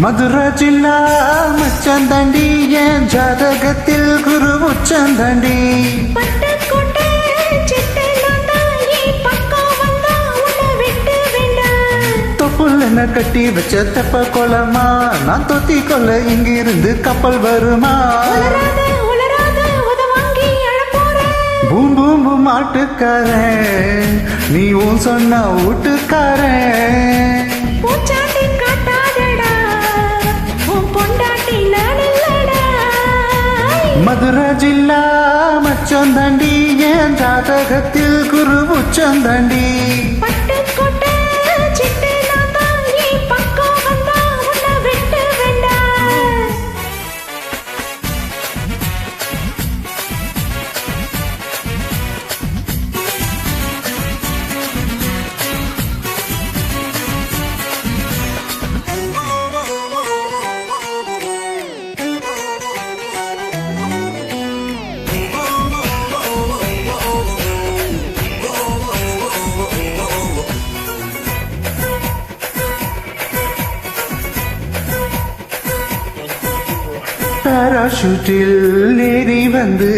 மதுரை ஜில்லா மச்சந்தாண்டி என் ஜாதகத்தில் குரு உச்சந்தாண்டி தொப்புள்ள கட்டி வச்ச தெப்ப கொலமா நான் தொத்தி கொள்ள இங்கிருந்து கப்பல் வருமா பூம் பூம்பு மாட்டுக்காரன் நீ உன் சொன்ன வீட்டுக்காரன் மதுரை ஜில்லா மச்சந்தாண்டி என் ஜாதகத்தில் குரு உச்சந்தாண்டி பாராசூட்டில் ஏறி வந்து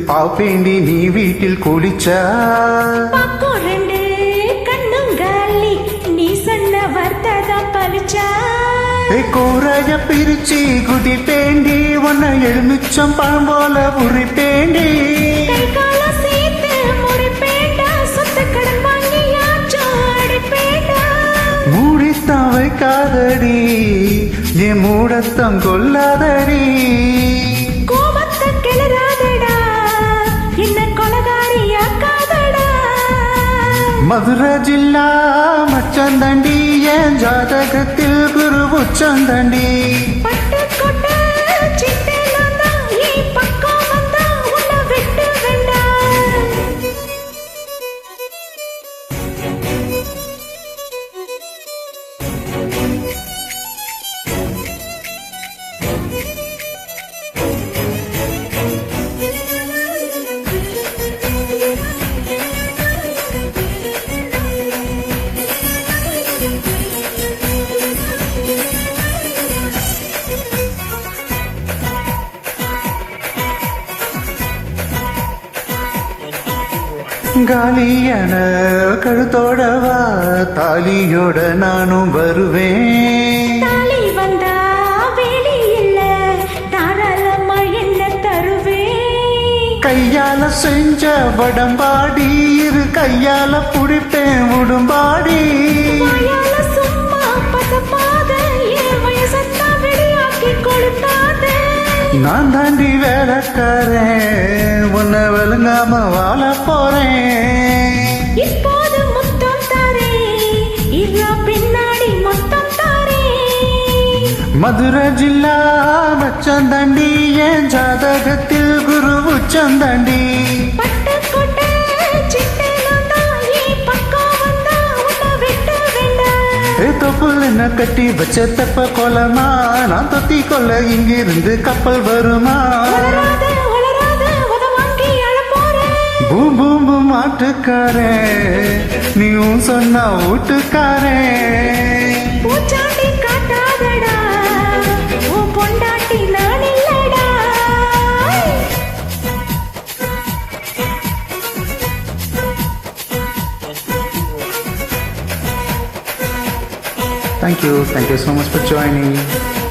பாப்பேண்டி நீ வீட்டில் குளிச்சா நீ சொன்ன வர்த்ததா பலிச்சா கூரைய பிரிச்சு குதிப்பேண்டி உன்னை எலுமிச்சம் பழம் போல உரிப்பேண்டி மூடித்தான் வைக்காதடி நீ மூடத்தம் கொல்லாதடி கோபத்தை கிளறாதடா என்ன கொலகாரியாக்காதடா மதுரை ஜில்லா மச்சந்தாண்டி என் ஜாதகத்தில் குரு உச்சந்தாண்டி காலியான கழுத்தோடவா தாலியோட நானும் வருவேன் தாலி வந்தா வேலி இல்ல தாராளமா என்ன தருவேன் கையால செஞ்ச வடம்பாடி இரு கையால புடிப்பேன் உடும்பாடி வாயால சும்மா பசப்பாத என் வயசத்தா வெளியாக்கி கொடுத்தாத நான் தாண்டி வேலைக்காரன் உன்னை விளங்காம வாழ போறேன் இப்போது முத்தம் தாரே இல்லா பின்னாடி மொத்தம் தாரே மதுரை ஜில்லா மச்சந்தாண்டி என் ஜாதகத்தில் குரு உச்சந்தாண்டி பட்டுக்கோட்டை சிட்டேலா நீ பக்கம் வந்தா உன்னை விட்டு வேண்டாம் தொப்புள் என்ன கட்டி வச்ச தெப்ப கொலமா நான் தொத்தி கொள்ள இங்கிருந்து கப்பல் வருமா பூம் பூம்பு மாட்டுக்காரன் நீ உன் சொன்ன வீட்டுக்காரன் பூச்சாண்டி காட்டாதடா உன் பொண்டாட்டி நான் இல்லடா Thank you so much for joining.